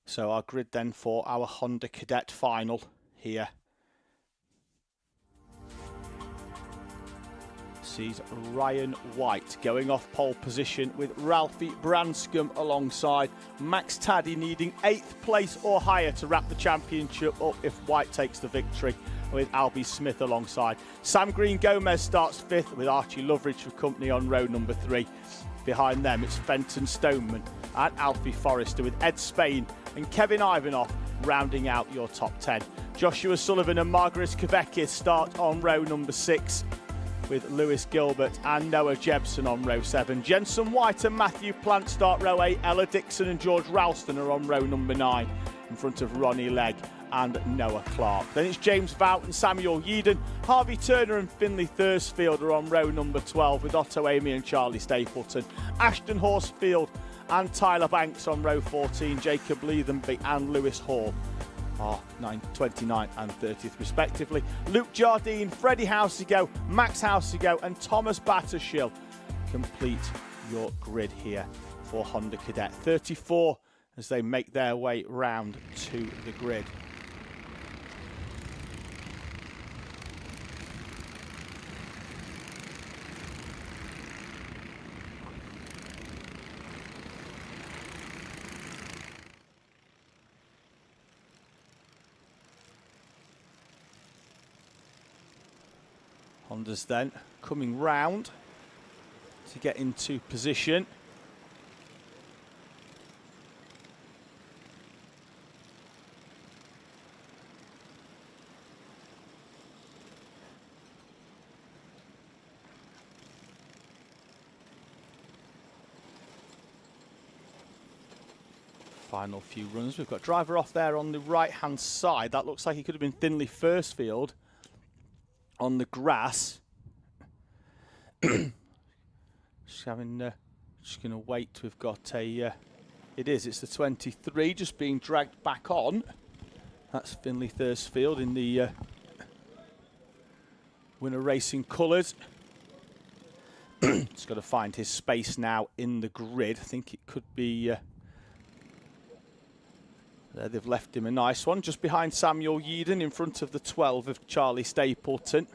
So our grid then for our Honda Cadet final here. Sees Ryan White going off pole position with Ralphie Branscombe alongside. Max Taddy needing 8th place or higher to wrap the championship up if White takes the victory, with Albie Smith alongside. Sam Green Gomez starts 5th with Archie Loveridge for company on row number 3. Behind them it's Fenton Stoneman and Alfie Forrester, with Ed Spain and Kevin Ivanoff rounding out your top 10. Joshua Sullivan and Margaret Kvekis start on row number 6. with Lewis Gilbert and Noah Jebson on row 7. Jensen White and Matthew Plant start row 8. Ella Dixon and George Ralston are on row number 9 in front of Ronnie Legg and Noah Clark. Then it's James Vout and Samuel Yeadon. Harvey Turner and Finley Thursfield are on row number 12 with Otto Amy and Charlie Stapleton. Ashton Horsfield and Tyler Banks on row 14. Jacob Leathenby and Lewis Hall are 29th and 30th respectively. Luke Jardine, Freddie Housego, Max Housego and Thomas Battershill complete your grid here for Honda Cadet. 34 as they make their way round to the grid. Honda's then coming round to get into position. Final few runs. We've got driver off there on the right hand side. That looks like he could have been Finley Firstfield on the grass. Just gonna wait. We've got a it's the 23 just being dragged back on. That's Finley Thursfield in the Winner Racing colours. He's got to find his space now in the grid. I think it could be there, they've left him a nice one just behind Samuel Yeadon in front of the 12 of Charlie Stapleton.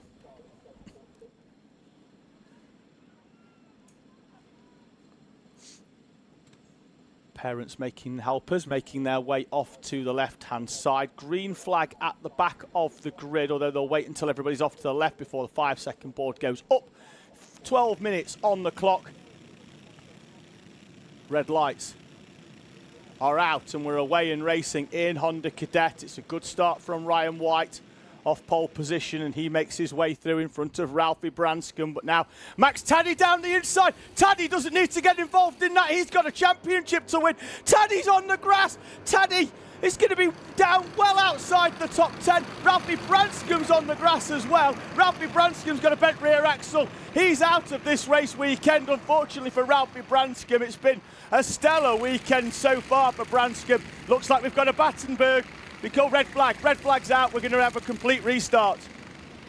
Parents helpers making their way off to the left-hand side. Green flag at the back of the grid, although they'll wait until everybody's off to the left before the 5-second board goes up. 12 minutes on the clock. Red lights are out and we're away and racing in Honda Cadet. It's a good start from Ryan White off pole position, and he makes his way through in front of Ralphie Branscombe. But now Max Taddy down the inside. Taddy doesn't need to get involved in that. He's got a championship to win. Taddy's on the grass. Taddy is going to be down well outside the top 10. Ralphie Branscombe's on the grass as well. Ralphie Branscombe's got a bent rear axle. He's out of this race weekend. Unfortunately for Ralphie Branscombe, it's been a stellar weekend so far for Branscombe. Looks like we've got a Battenberg. We call red flag. Red flag's out. We're going to have a complete restart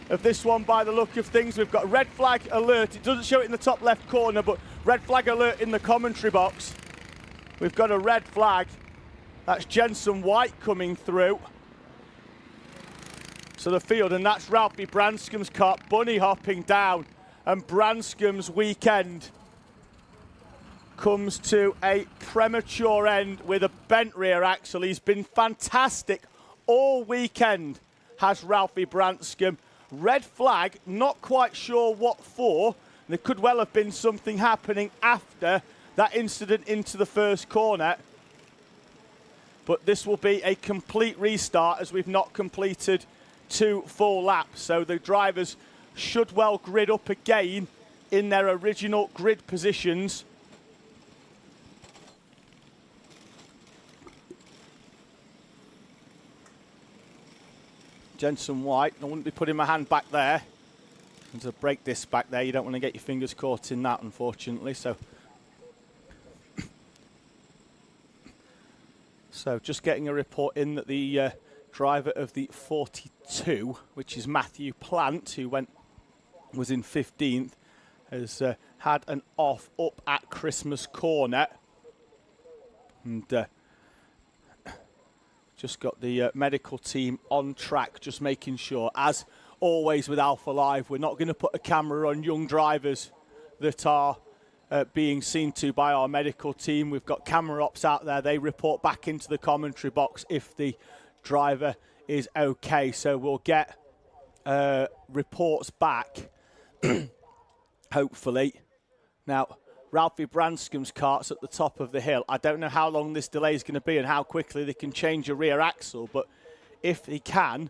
of this one by the look of things. We've got red flag alert. It doesn't show it in the top left corner, but red flag alert in the commentary box. We've got a red flag. That's Jensen White coming through. So the field, and that's Ralphie Branscombe's car bunny hopping down. And Branscombe's weekend comes to a premature end with a bent rear axle. He's been fantastic all weekend, has Ralphie Branscombe. Red flag, not quite sure what for. There could well have been something happening after that incident into the first corner. But this will be a complete restart as we've not completed 2 full laps. So the drivers should well grid up again in their original grid positions. Jensen White, I wouldn't be putting my hand back there. And to break this back there, you don't want to get your fingers caught in that, unfortunately. So just getting a report in that the driver of the 42, which is Matthew Plant, who was in 15th, has had an off up at Christmas Corner. And Just got the medical team on track, just making sure, as always with Alpha Live, we're not going to put a camera on young drivers that are being seen to by our medical team. We've got camera ops out there. They report back into the commentary box if the driver is okay. So we'll get reports back, hopefully. Now, Ralphie Branscom's kart's at the top of the hill. I don't know how long this delay is going to be and how quickly they can change a rear axle, but if he can,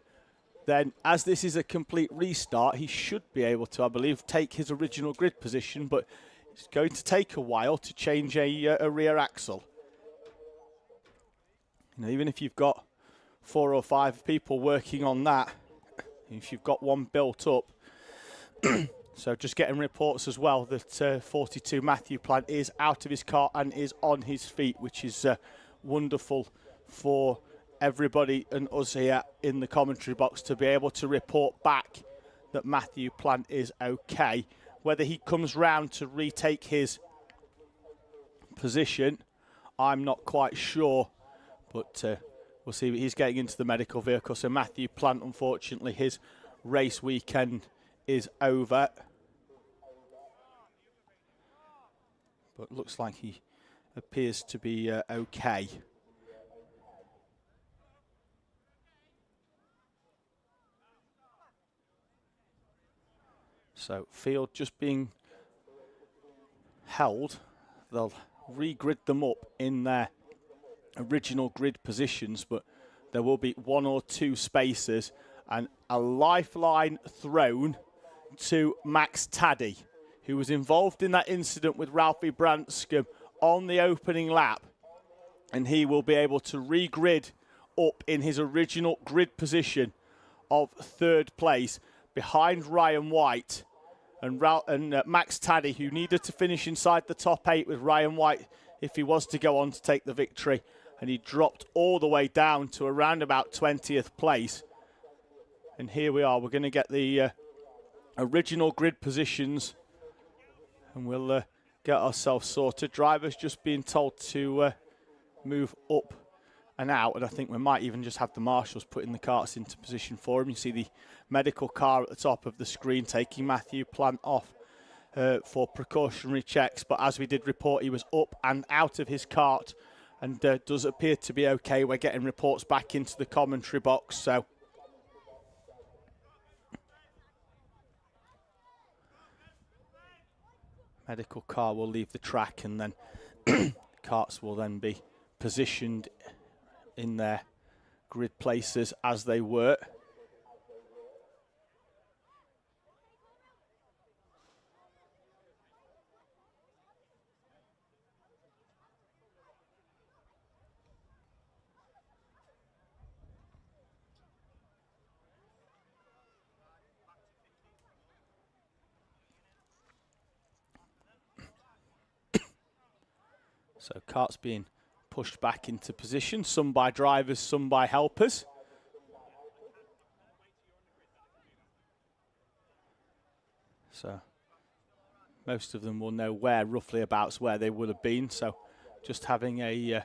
then as this is a complete restart, he should be able to, I believe, take his original grid position, but it's going to take a while to change a rear axle. You know, even if you've got 4 or 5 people working on that, if you've got one built up, so just getting reports as well that 42 Matthew Plant is out of his car and is on his feet, which is wonderful for everybody and us here in the commentary box to be able to report back that Matthew Plant is okay. Whether he comes round to retake his position, I'm not quite sure, but we'll see. He's getting into the medical vehicle, so Matthew Plant, unfortunately, his race weekend is over. But looks like he appears to be okay. So field just being held. They'll re-grid them up in their original grid positions, but there will be 1 or 2 spaces and a lifeline thrown to Max Taddy, who was involved in that incident with Ralphie Branscombe on the opening lap, and he will be able to re-grid up in his original grid position of 3rd place behind Ryan White and Max Taddy, who needed to finish inside the top 8 with Ryan White if he was to go on to take the victory, and he dropped all the way down to around about 20th place. And here we are, we're going to get the original grid positions and we'll get ourselves sorted. Drivers just being told to move up and out, and I think we might even just have the marshals putting the karts into position for him. You see the medical car at the top of the screen taking Matthew Plant off for precautionary checks, but as we did report, he was up and out of his kart and does appear to be okay. We're getting reports back into the commentary box, so medical car will leave the track and then karts will then be positioned in their grid places as they were. So karts being pushed back into position, some by drivers, some by helpers. So most of them will know where, roughly about where they would have been. So just having a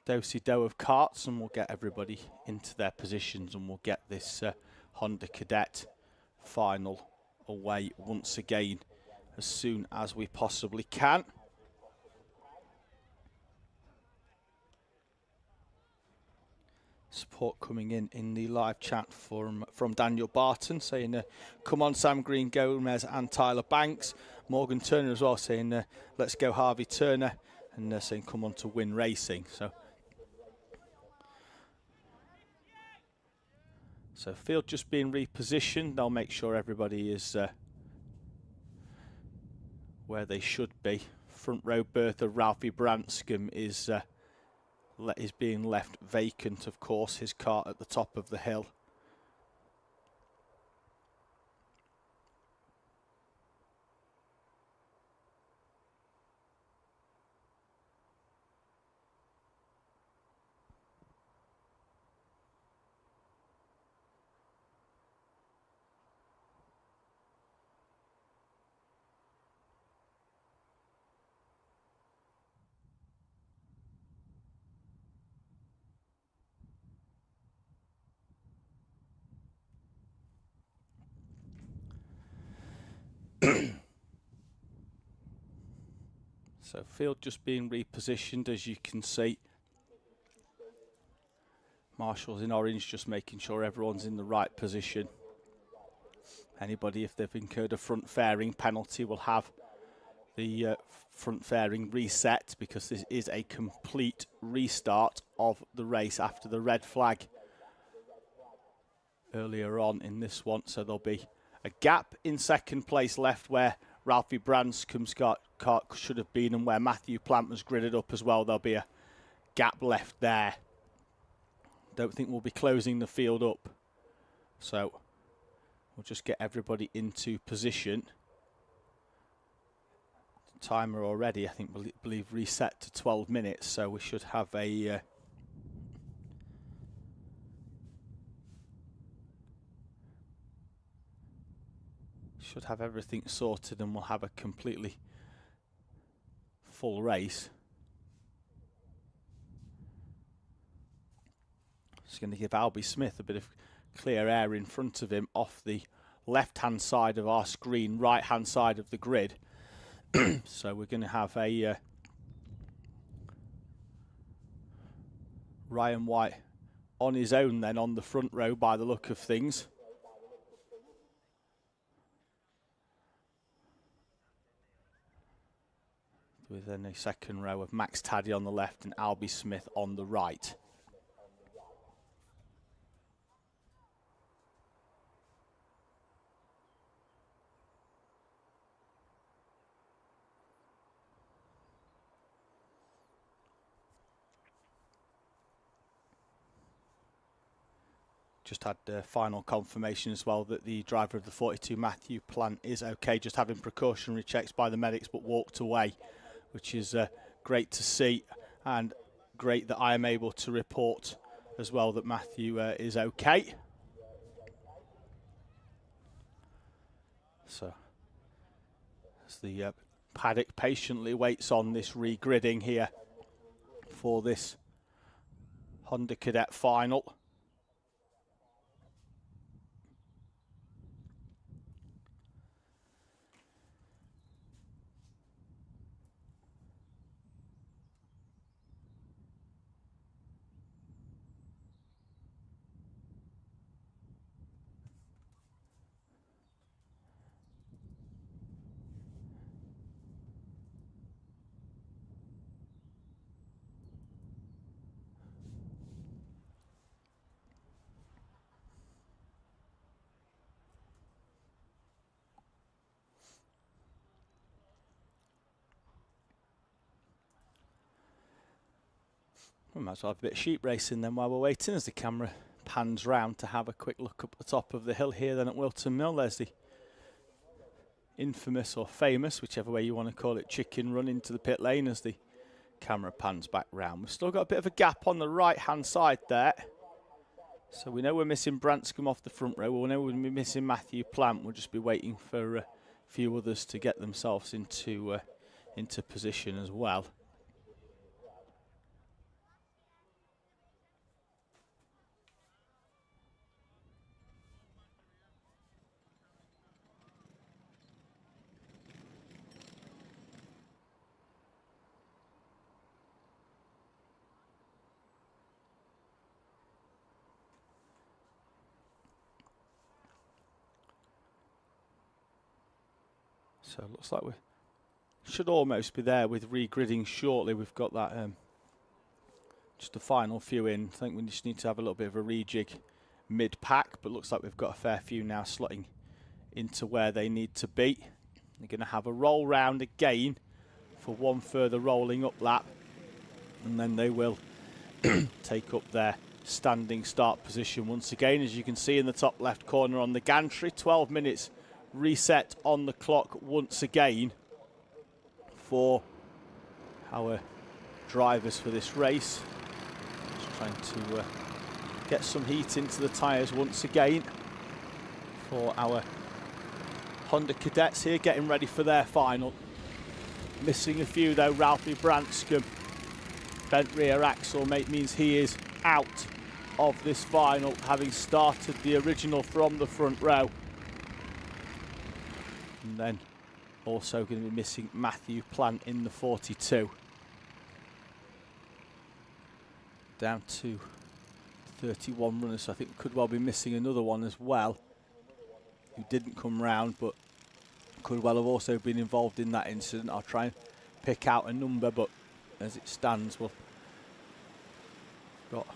do-si-do of karts and we'll get everybody into their positions and we'll get this Honda Cadet final away once again as soon as we possibly can. Support coming in the live chat from Daniel Barton saying, come on Sam Green, Gomez and Tyler Banks. Morgan Turner as well saying, let's go Harvey Turner, and saying come on to Win Racing. So field just being repositioned. They'll make sure everybody is where they should be. Front row berth of Ralphie Branscombe is being left vacant, of course, his kart at the top of the hill. So field just being repositioned, as you can see. Marshall's in orange, just making sure everyone's in the right position. Anybody, if they've incurred a front fairing penalty, will have the front fairing reset, because this is a complete restart of the race after the red flag earlier on in this one. So there'll be a gap in second place left where Ralphie Branscombe's cart should have been, and where Matthew Plant was gridded up as well. There'll be a gap left there. Don't think we'll be closing the field up. So we'll just get everybody into position. The timer already, I think, believe reset to 12 minutes. So we should have a should have everything sorted, and we'll have a completely full race. Just going to give Albie Smith a bit of clear air in front of him off the left-hand side of our screen, right-hand side of the grid. So we're going to have a Ryan White on his own then on the front row by the look of things. With then a second row of Max Taddy on the left and Albie Smith on the right. Just had final confirmation as well that the driver of the 42, Matthew Plant, is okay, just having precautionary checks by the medics, but walked away, which is great to see, and great that I am able to report as well that Matthew is okay. So as the paddock patiently waits on this regridding here for this Honda Cadet final. We might as well have a bit of sheep racing then while we're waiting, as the camera pans round to have a quick look up the top of the hill here then at Whilton Mill. There's the infamous or famous, whichever way you want to call it, chicken run into the pit lane as the camera pans back round. We've still got a bit of a gap on the right hand side there. So we know we're missing Branscombe off the front row. We know we're missing Matthew Plant. We'll just be waiting for a few others to get themselves into position as well. So it looks like we should almost be there with regridding shortly. We've got that just a final few in. I think we just need to have a little bit of a rejig mid-pack, but looks like we've got a fair few now slotting into where they need to be. They're going to have a roll round again for one further rolling up lap, and then they will take up their standing start position once again. As you can see in the top left corner on the gantry, 12 minutes reset on the clock once again for our drivers for this race. Just trying to get some heat into the tyres once again for our Honda Cadets here, getting ready for their final. Missing a few though. Ralphie Branscombe, bent rear axle, means he is out of this final, having started the original from the front row. And then Also going to be missing Matthew Plant in the 42. Down to 31 runners, so I think could well be missing another one as well, who didn't come round, but could well have also been involved in that incident. I'll try and pick out a number, but as it stands, we've got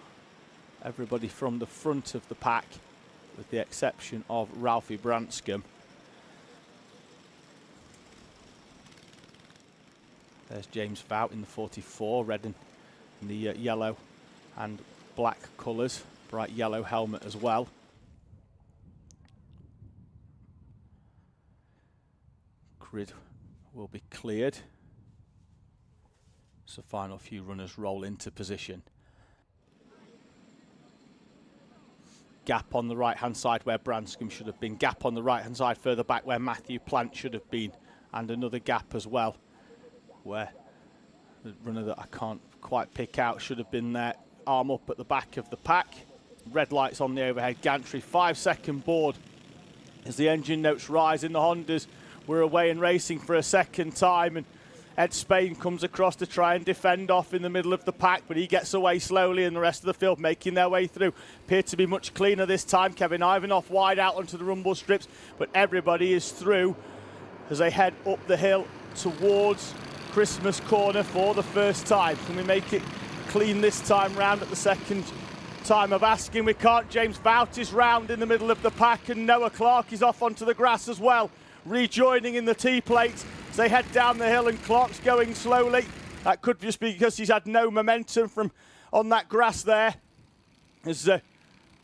everybody from the front of the pack, with the exception of Ralphie Branscombe. There's James Vout in the 44, red and the yellow and black colours, bright yellow helmet as well. Grid will be cleared. So final few runners roll into position. Gap on the right hand side where Branscombe should have been, gap on the right hand side further back where Matthew Plant should have been, and another gap as well where the runner that I can't quite pick out should have been there. Arm up at the back of the pack. Red lights on the overhead gantry. 5-second board as the engine notes rise in the Hondas. We're away and racing for a second time, and Ed Spain comes across to try and defend off in the middle of the pack, but he gets away slowly, and the rest of the field making their way through. Appear to be much cleaner this time. Kevin Ivanoff wide out onto the rumble strips, but everybody is through as they head up the hill towards Christmas Corner for the first time. Can we make it clean this time round at the second time of asking? We can't. James Vout is round in the middle of the pack, and Noah Clark is off onto the grass as well, rejoining in the T-plate as they head down the hill, and Clark's going slowly. That could just be because he's had no momentum from on that grass there, as the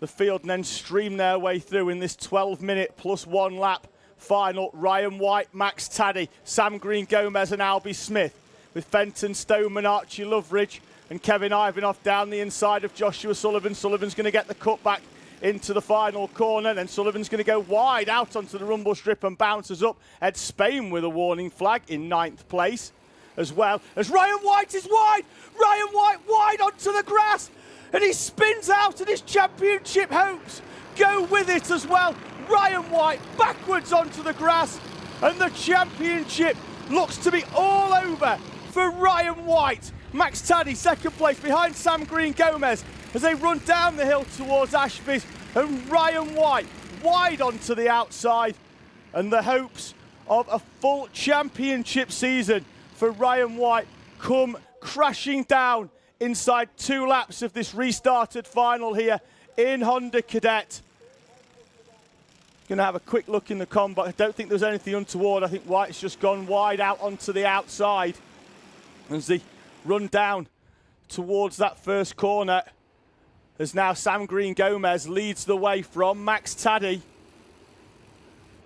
field then stream their way through in this 12-minute plus 1 lap final. Ryan White, Max Taddy, Sam Green Gomez and Albie Smith, with Fenton Stoneman, Archie Loveridge and Kevin Ivanoff down the inside of Joshua Sullivan. Sullivan's going to get the cut back into the final corner, then Sullivan's going to go wide out onto the rumble strip and bounces up. Ed Spain with a warning flag in 9th place, as well as Ryan White is wide. Ryan White wide onto the grass, and he spins out, and his championship hopes go with it as well. Ryan White backwards onto the grass, and the championship looks to be all over for Ryan White. Max Taddy second place behind Sam Green Gomez as they run down the hill towards Ashby's, and Ryan White wide onto the outside, and the hopes of a full championship season for Ryan White come crashing down inside 2 laps of this restarted final here in Honda Cadet. Going to have a quick look in the combat. I don't think there's anything untoward. I think White's just gone wide out onto the outside as they run down towards that first corner. As now Sam Green Gomez leads the way from Max Taddy.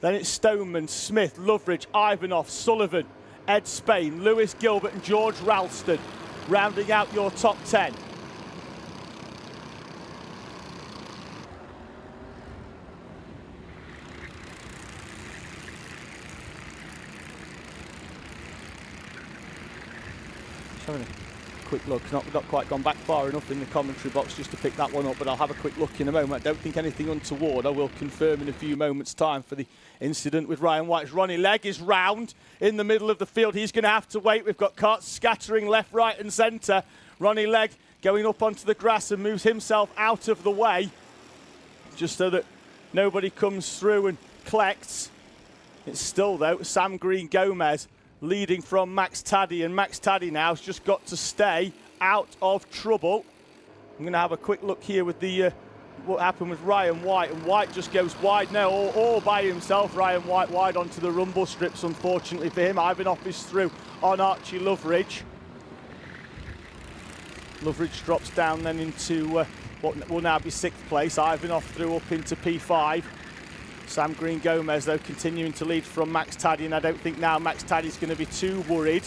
Then it's Stoneman, Smith, Loveridge, Ivanoff, Sullivan, Ed Spain, Lewis Gilbert and George Ralston rounding out your top 10. Having a quick look, not quite gone back far enough in the commentary box just to pick that one up, but I'll have a quick look in a moment. I don't think anything untoward. I will confirm in a few moments' time for the incident with Ryan White. Ronnie Legg is round in the middle of the field. He's going to have to wait. We've got carts scattering left, right and centre. Ronnie Legg going up onto the grass and moves himself out of the way just so that nobody comes through and collects. It's still, though, Sam Green Gomez leading from Max Taddy, and Max Taddy now has just got to stay out of trouble. I'm going to have a quick look here with the what happened with Ryan White, and White just goes wide now, all by himself. Ryan White wide onto the rumble strips, unfortunately for him. Ivanoff is through on Archie Loveridge. Loveridge drops down then into what will now be 6th place. Ivanoff through up into P5. Sam Green Gomez, though, continuing to lead from Max Taddy, and I don't think now Max Taddy's going to be too worried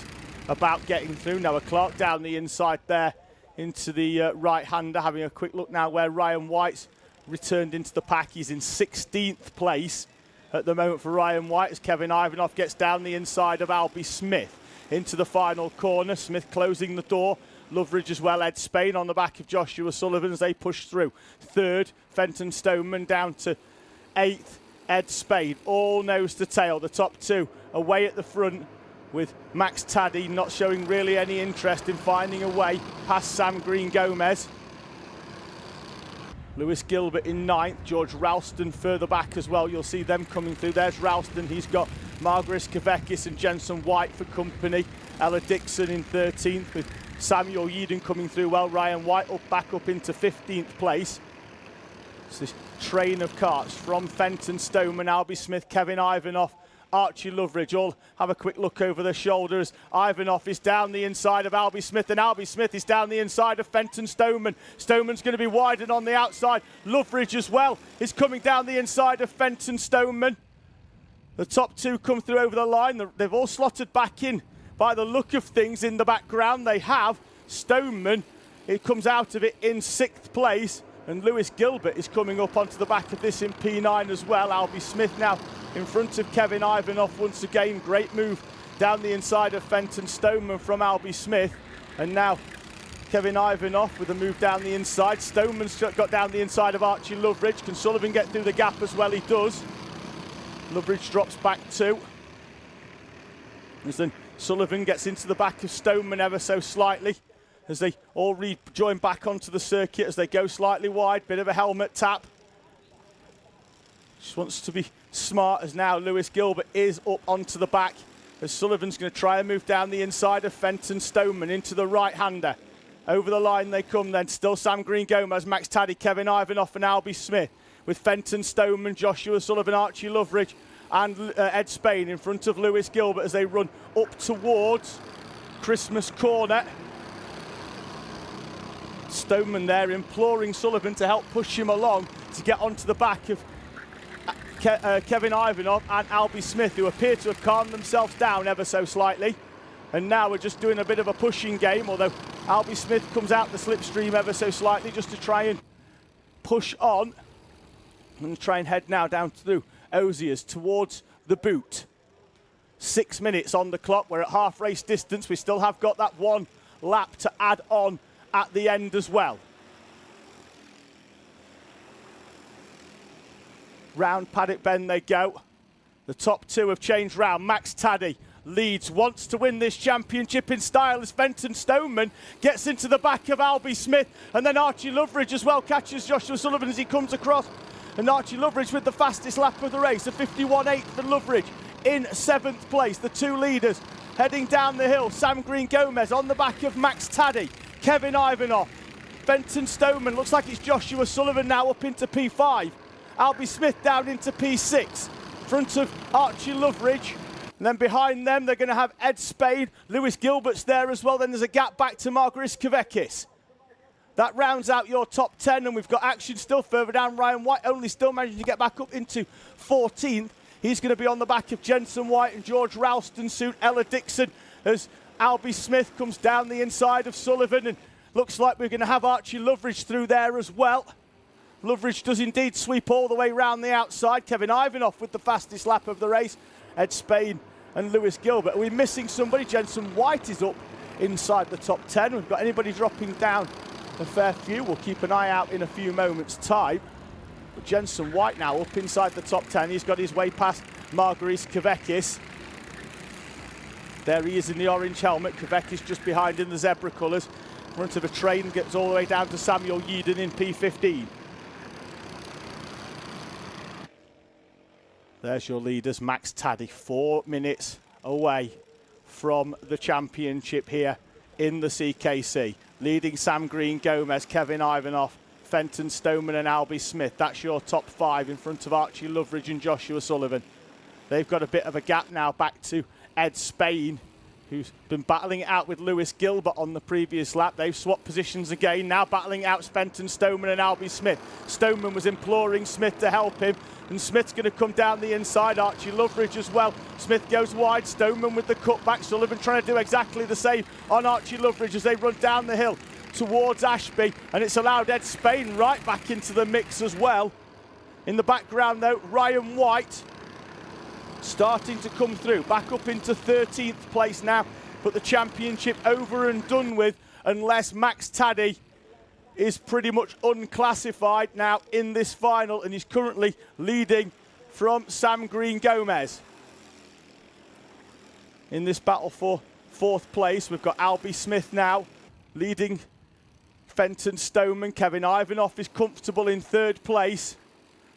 about getting through. Noah Clark down the inside there into the right-hander. Having a quick look now where Ryan White's returned into the pack. He's in 16th place at the moment for Ryan White as Kevin Ivanoff gets down the inside of Albie Smith into the final corner. Smith closing the door. Loveridge as well. Ed Spain on the back of Joshua Sullivan as they push through. 3rd, Fenton Stoneman down to 8th. Ed Spade, all nose to tail. The top two away at the front, with Max Taddy not showing really any interest in finding a way past Sam Green Gomez. Lewis Gilbert in 9th, George Ralston further back as well. You'll see them coming through. There's Ralston, he's got Margaris Kavekis and Jensen White for company. Ella Dixon in 13th with Samuel Yeadon coming through well. Ryan White back up into 15th place. It's this train of karts from Fenton, Stoneman, Albie Smith, Kevin Ivanoff, Archie Loveridge all have a quick look over their shoulders. Ivanoff is down the inside of Albie Smith, and Albie Smith is down the inside of Fenton Stoneman. Stoneman's going to be wide and on the outside. Loveridge as well is coming down the inside of Fenton Stoneman. The top two come through over the line. They've all slotted back in by the look of things in the background. They have. Stoneman, it comes out of it in 6th place. And Lewis Gilbert is coming up onto the back of this in P9 as well. Albie Smith now in front of Kevin Ivanoff once again. Great move down the inside of Fenton Stoneman from Albie Smith. And now Kevin Ivanoff with a move down the inside. Stoneman's got down the inside of Archie Loveridge. Can Sullivan get through the gap as well? He does. Loveridge drops back 2. As then Sullivan gets into the back of Stoneman ever so slightly, as they all rejoin back onto the circuit as they go slightly wide. Bit of a helmet tap. Just wants to be smart, as now Lewis Gilbert is up onto the back, as Sullivan's going to try and move down the inside of Fenton Stoneman into the right-hander. Over the line they come then. Still Sam Green Gomez, Max Taddy, Kevin Ivanoff and Albie Smith, with Fenton Stoneman, Joshua Sullivan, Archie Loveridge and Ed Spain in front of Lewis Gilbert as they run up towards Christmas Corner. Stoneman there imploring Sullivan to help push him along to get onto the back of Kevin Ivanoff and Albie Smith, who appear to have calmed themselves down ever so slightly. And now we're just doing a bit of a pushing game, although Albie Smith comes out the slipstream ever so slightly just to try and push on. And try and head now down through Osiers towards the boot. 6 minutes on the clock. We're at half race distance. We still have got that one lap to add on at the end as well. Round Paddock Bend they go. The top two have changed round. Max Taddy leads, wants to win this championship in style as Fenton Stoneman gets into the back of Albie Smith, and then Archie Loveridge as well catches Joshua Sullivan as he comes across. And Archie Loveridge with the fastest lap of the race, a 51.8 for Loveridge in 7th place. The two leaders heading down the hill. Sam Green Gomez on the back of Max Taddy, Kevin Ivanoff, Fenton Stoneman. Looks like it's Joshua Sullivan now up into P5. Albie Smith down into P6. Front of Archie Loveridge. And then behind them, they're going to have Ed Spade. Lewis Gilbert's there as well. Then there's a gap back to Margaris Kavekis. That rounds out your top 10, and we've got action still further down. Ryan White only still managing to get back up into 14th. He's going to be on the back of Jensen White and George Ralston suit Ella Dixon as Albie Smith comes down the inside of Sullivan, and looks like we're going to have Archie Loveridge through there as well. Loveridge does indeed sweep all the way round the outside. Kevin Ivanoff with the fastest lap of the race. Ed Spain and Lewis Gilbert. Are we missing somebody? Jensen White is up inside the top 10. We've got anybody dropping down a fair few. We'll keep an eye out in a few moments' time. But Jensen White now up inside the top 10. He's got his way past Margaris Kavekis. There he is in the orange helmet. Kavekis just behind in the zebra colours. Front of a train, gets all the way down to Samuel Yeadon in P15. There's your leaders. Max Taddy, 4 minutes away from the championship here in the CKC. Leading Sam Green Gomez, Kevin Ivanoff, Fenton Stoneman and Albie Smith. That's your top 5 in front of Archie Loveridge and Joshua Sullivan. They've got a bit of a gap now back to Ed Spain, who's been battling it out with Lewis Gilbert on the previous lap. They've swapped positions again, now battling out Fenton Stoneman and Albie Smith. Stoneman was imploring Smith to help him, and Smith's going to come down the inside. Archie Loveridge as well. Smith goes wide, Stoneman with the cutback. Sullivan trying to do exactly the same on Archie Loveridge as they run down the hill towards Ashby, and it's allowed Ed Spain right back into the mix as well. In the background though, Ryan White starting to come through, back up into 13th place now, but the championship over and done with unless Max Taddy is pretty much unclassified now in this final, and he's currently leading from Sam Green Gomez. In this battle for 4th place, we've got Albie Smith now leading Fenton Stoneman. Kevin Ivanoff is comfortable in 3rd place.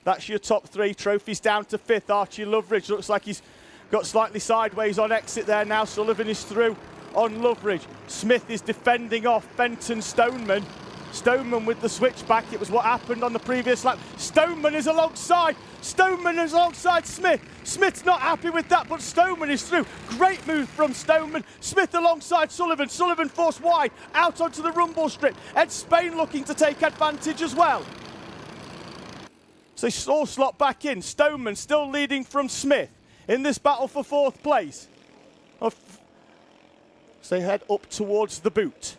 That's your top 3. Trophies down to 5th. Archie Loveridge looks like he's got slightly sideways on exit there now. Sullivan is through on Loveridge. Smith is defending off Fenton Stoneman. Stoneman with the switchback. It was what happened on the previous lap. Stoneman is alongside. Stoneman is alongside Smith. Smith's not happy with that, but Stoneman is through. Great move from Stoneman. Smith alongside Sullivan. Sullivan forced wide out onto the rumble strip. Ed Spain looking to take advantage as well. So they all slot back in. Stoneman still leading from Smith in this battle for 4th place. So they head up towards the boot.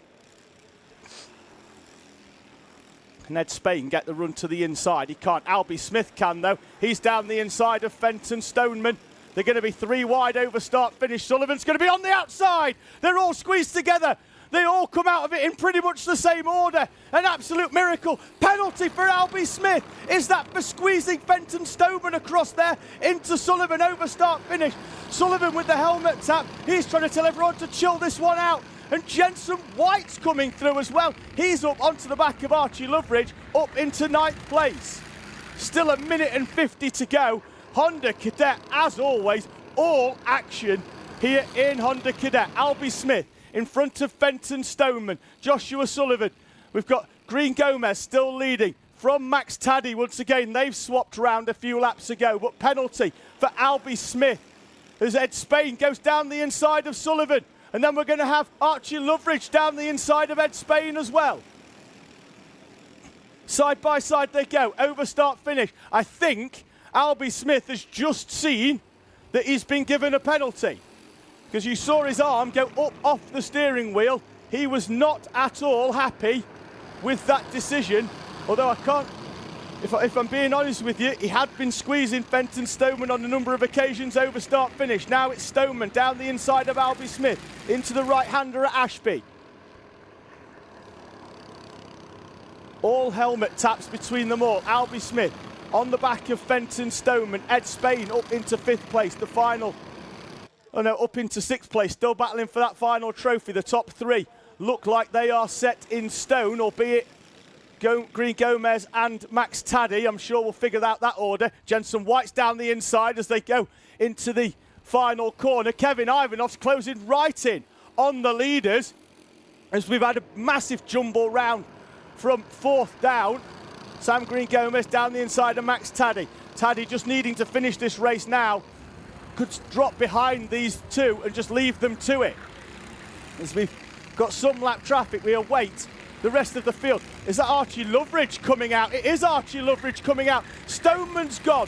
Can Ed Spain get the run to the inside? He can't. Albie Smith can, though. He's down the inside of Fenton Stoneman. They're going to be 3 wide over start finish. Sullivan's going to be on the outside. They're all squeezed together. They all come out of it in pretty much the same order. An absolute miracle. Penalty for Albie Smith. Is that for squeezing Fenton Stoneman across there into Sullivan over start finish? Sullivan with the helmet tap. He's trying to tell everyone to chill this one out. And Jensen White's coming through as well. He's up onto the back of Archie Loveridge, up into 9th place. Still a minute and 50 to go. Honda Cadet, as always, all action here in Honda Cadet. Albie Smith in front of Fenton Stoneman, Joshua Sullivan. We've got Green Gomez still leading from Max Taddy. Once again, they've swapped round a few laps ago, but penalty for Albie Smith as Ed Spain goes down the inside of Sullivan. And then we're going to have Archie Loveridge down the inside of Ed Spain as well. Side by side they go, over start finish. I think Albie Smith has just seen that he's been given a penalty, because you saw his arm go up off the steering wheel. He was not at all happy with that decision, although I can't, if I'm being honest with you, he had been squeezing Fenton Stoneman on a number of occasions over start finish. Now it's Stoneman down the inside of Albie Smith into the right-hander at Ashby. All helmet taps between them all. Albie Smith on the back of Fenton Stoneman. Ed Spain up into 5th place, the final. Oh no, up into 6th place, still battling for that final trophy. The top 3 look like they are set in stone, albeit Green Gomez and Max Taddy. I'm sure we'll figure out that order. Jensen White's down the inside as they go into the final corner. Kevin Ivanoff's closing right in on the leaders as we've had a massive jumble round from 4th down. Sam Green Gomez down the inside of Max Taddy. Taddy just needing to finish this race now. Could drop behind these two and just leave them to it. As we've got some lap traffic, we await the rest of the field. Is that Archie Loveridge coming out? It is Archie Loveridge coming out. Stoneman's gone.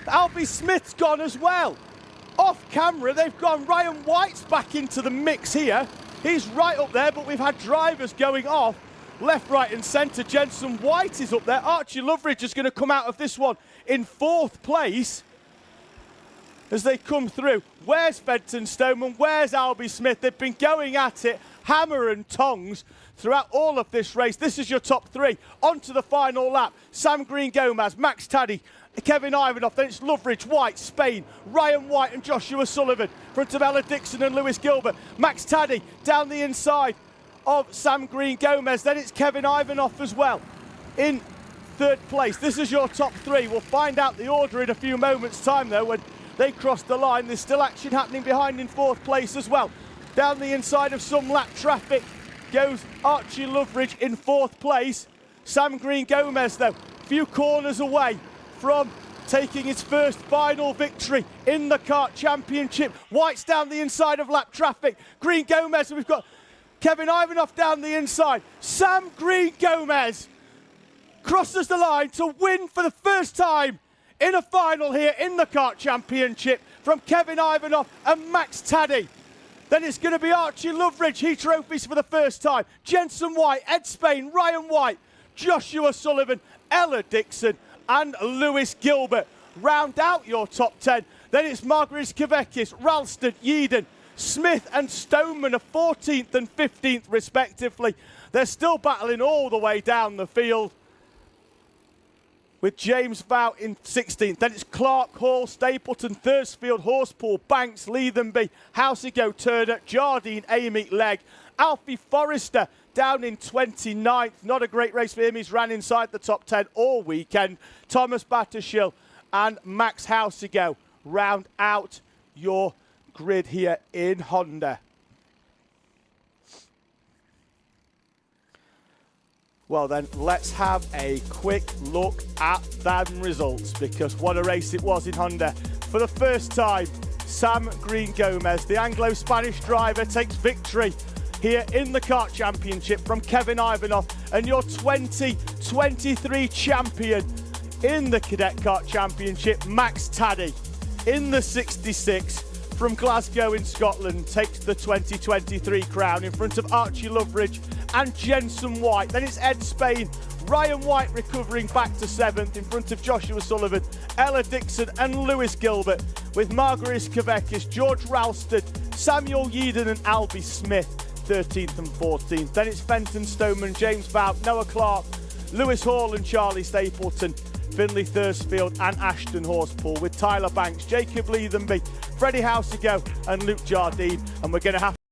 Albie Smith's gone as well. Off camera, they've gone. Ryan White's back into the mix here. He's right up there, but we've had drivers going off left, right and centre. Jensen White is up there. Archie Loveridge is going to come out of this one in 4th place as they come through. Where's Fenton Stoneman? Where's Albie Smith? They've been going at it, hammer and tongs, throughout all of this race. This is your top 3. On to the final lap. Sam Green Gomez, Max Taddy, Kevin Ivanoff, then it's Loveridge, White, Spain, Ryan White and Joshua Sullivan. Front of Ella Dixon and Lewis Gilbert. Max Taddy down the inside of Sam Green Gomez. Then it's Kevin Ivanoff as well in 3rd place. This is your top 3. We'll find out the order in a few moments' time, though, when they cross the line. There's still action happening behind in 4th place as well. Down the inside of some lap traffic goes Archie Loveridge in 4th place. Sam Green Gomez, though, a few corners away from taking his first final victory in the Kart Championship. White's down the inside of lap traffic. Green Gomez, and we've got Kevin Ivanoff down the inside. Sam Green Gomez crosses the line to win for the first time in a final here in the Kart Championship from Kevin Ivanoff and Max Taddy. Then it's going to be Archie Loveridge, he trophies for the first time. Jensen White, Ed Spain, Ryan White, Joshua Sullivan, Ella Dixon and Lewis Gilbert. Round out your top 10. Then it's Margaret Kvekis, Ralston, Yeadon, Smith and Stoneman are 14th and 15th respectively. They're still battling all the way down the field. with James Vout in 16th. Then it's Clark, Hall, Stapleton, Thursfield, Horsepool, Banks, Leathenby, Housego, Turner, Jardine, Amy, Legg. Alfie Forrester down in 29th. Not a great race for him. He's ran inside the top 10 all weekend. Thomas Battershill and Max Housego round out your grid here in Honda. Well then, let's have a quick look at them results, because what a race it was in Honda. For the first time, Sam Green Gomez, the Anglo-Spanish driver, takes victory here in the Kart Championship from Kevin Ivanov, and your 2023 champion in the Cadet Kart Championship, Max Taddy, in the 66 from Glasgow in Scotland, takes the 2023 crown in front of Archie Loveridge and Jensen White. Then it's Ed Spain, Ryan White recovering back to 7th in front of Joshua Sullivan, Ella Dixon and Lewis Gilbert, with Margaris Kavekis, George Ralston, Samuel Yeadon and Albie Smith 13th and 14th. Then it's Fenton Stoneman, James Vout, Noah Clark, Lewis Hall and Charlie Stapleton, Finley Thursfield and Ashton Horsepool, with Tyler Banks, Jacob Leathenby, Freddie Housego and Luke Jardine. And we're going to have